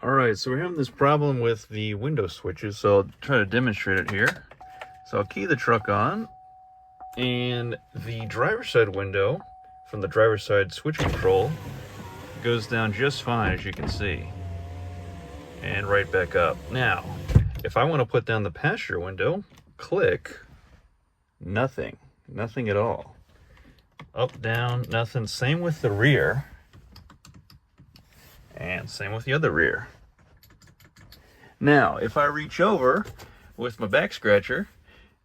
Alright, so we're having this problem with the window switches, so I'll try to demonstrate it here. So I'll key the truck on, and the driver's side window from the driver's side switch control goes down just fine, as you can see, and right back up. Now, if I want to put down the passenger window, click, nothing at all. Up, down, nothing. Same with the rear. And same with the other rear. Now, if I reach over with my back scratcher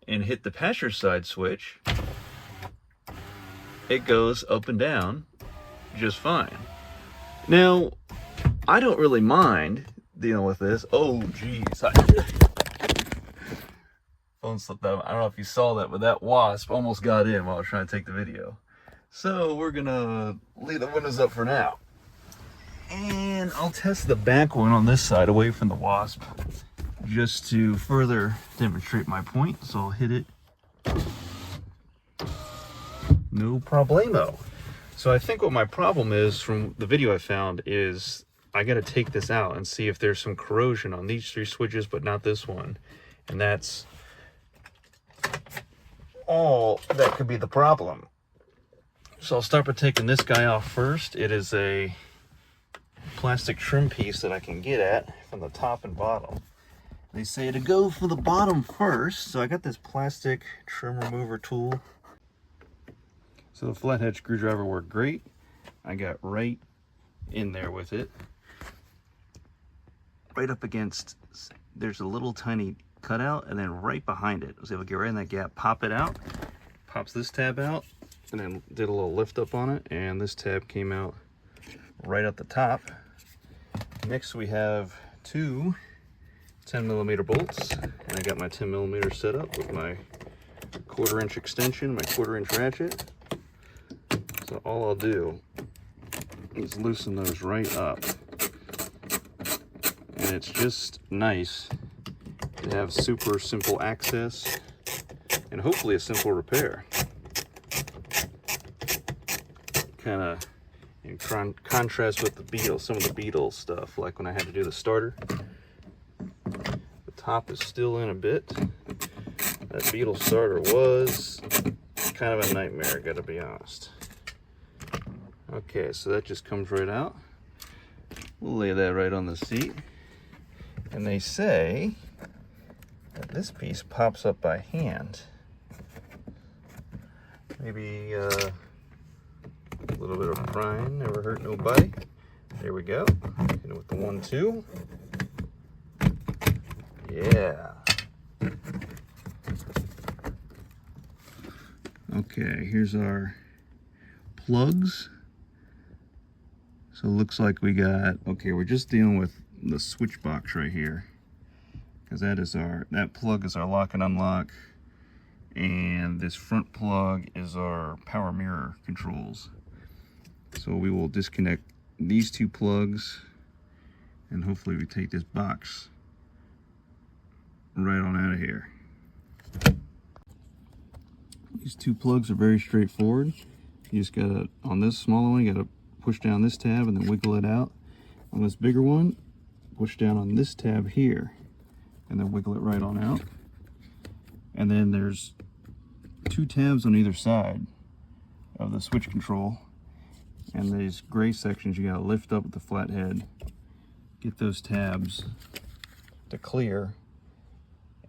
and hit the passenger side switch, it goes up and down just fine. Now, I don't really mind dealing with this. Oh, geez. Phone slipped out. I don't know if you saw that, but that wasp almost got in while I was trying to take the video. So we're gonna leave the windows up for now. And I'll test the back one on this side away from the wasp just to further demonstrate my point. So I'll hit it. No problemo. So I think what my problem is from the video I found is I got to take this out and see if there's some corrosion on these three switches, but not this one. And that's all that could be the problem. So I'll start by taking this guy off first. It is a plastic trim piece that I can get at from the top and bottom. They say to go for the bottom first, so I got this plastic trim remover tool. So the flathead screwdriver worked great. I got right in there with it. Right up against, there's a little tiny cutout, and then right behind it, I was able to get right in that gap, pop it out, pops this tab out, and then did a little lift up on it, and this tab came out right at the top. Next we have two 10mm bolts, and I got my 10mm set up with my 1/4 inch extension, my 1/4 inch ratchet. So all I'll do is loosen those right up. And it's just nice to have super simple access and hopefully a simple repair. Kind of in contrast with the Beetle, some of the Beetle stuff, like when I had to do the starter. The top is still in a bit. That Beetle starter was kind of a nightmare, gotta be honest. Okay, so that just comes right out. We'll lay that right on the seat. And they say that this piece pops up by hand. Maybe a little bit of prying, never hurt nobody. There we go. Hit it with the 1-2. Yeah. Okay, here's our plugs. So it looks like we got, okay, we're just dealing with the switch box right here, because that plug is our lock and unlock, and this front plug is our power mirror controls. So we will disconnect these two plugs, and hopefully we take this box right on out of here. These two plugs are very straightforward. You just gotta, on this smaller one, you gotta push down this tab and then wiggle it out. On this bigger one, push down on this tab here and then wiggle it right on out. And then there's two tabs on either side of the switch control, and these gray sections you gotta lift up with the flathead, get those tabs to clear.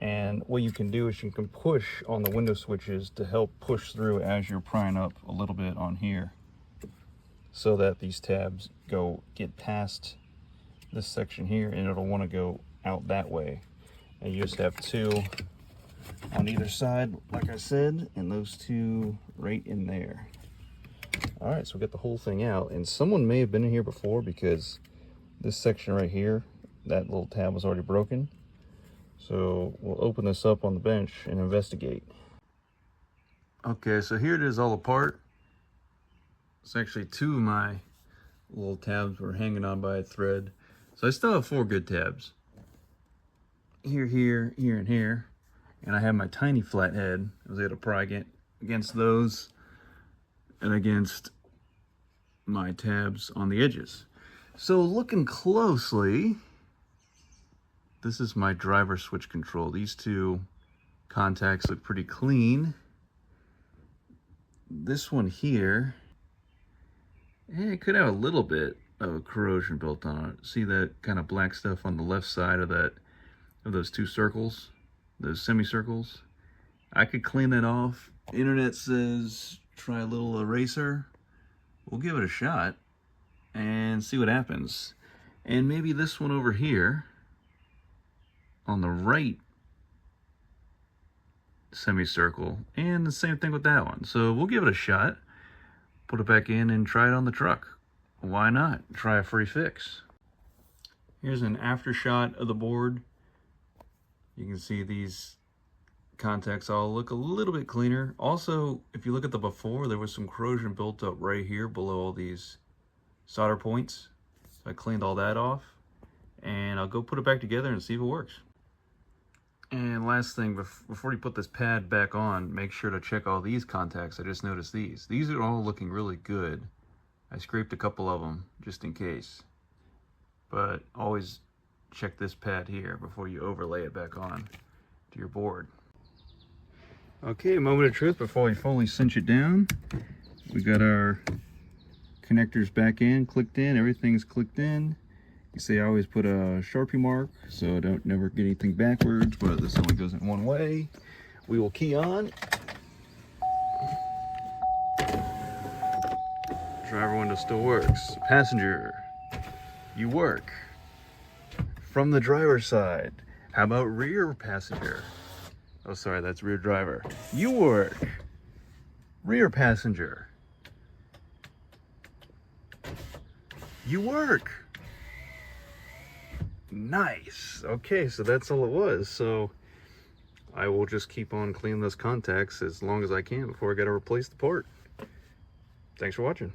And what you can do is you can push on the window switches to help push through as you're prying up a little bit on here, so that these tabs get past this section here, and it'll want to go out that way. And you just have two on either side, like I said, and those two right in there. All right, so we got the whole thing out, and someone may have been in here before, because this section right here, that little tab was already broken. So we'll open this up on the bench and investigate. Okay, so here it is all apart. It's actually two of my little tabs were hanging on by a thread. So I still have 4 good tabs. Here, here, here, and here. And I have my tiny flathead. I was able to pry against those and against my tabs on the edges. So looking closely, This is my driver switch control. These two contacts look pretty clean. This one here, it could have a little bit of corrosion built on it. See that kind of black stuff on the left side of those two circles, those semicircles? I could clean that off. Internet says try a little eraser. We'll give it a shot and see what happens. And maybe this one over here on the right semicircle, and the same thing with that one. So we'll give it a shot, put it back in and try it on the truck. Why not? Try a free fix. Here's an after shot of the board. You can see these contacts all look a little bit cleaner. Also, if you look at the before, there was some corrosion built up right here below all these solder points. So I cleaned all that off, and I'll go put it back together and see if it works. And last thing, before you put this pad back on, make sure to check all these contacts. I just noticed these. These are all looking really good. I scraped a couple of them just in case. But always check this pad here before you overlay it back on to your board. Okay, moment of truth before we fully cinch it down. We got our connectors back in, clicked in, everything's clicked in. You see I always put a Sharpie mark so I don't never get anything backwards, but this only goes in one way. We will key on. Driver window still works. Passenger, you work. From the driver's side. How about rear passenger? Oh, sorry, that's rear driver. You work. Rear passenger. You work. Nice. Okay, so that's all it was. So I will just keep on cleaning those contacts as long as I can before I got to replace the part. Thanks for watching.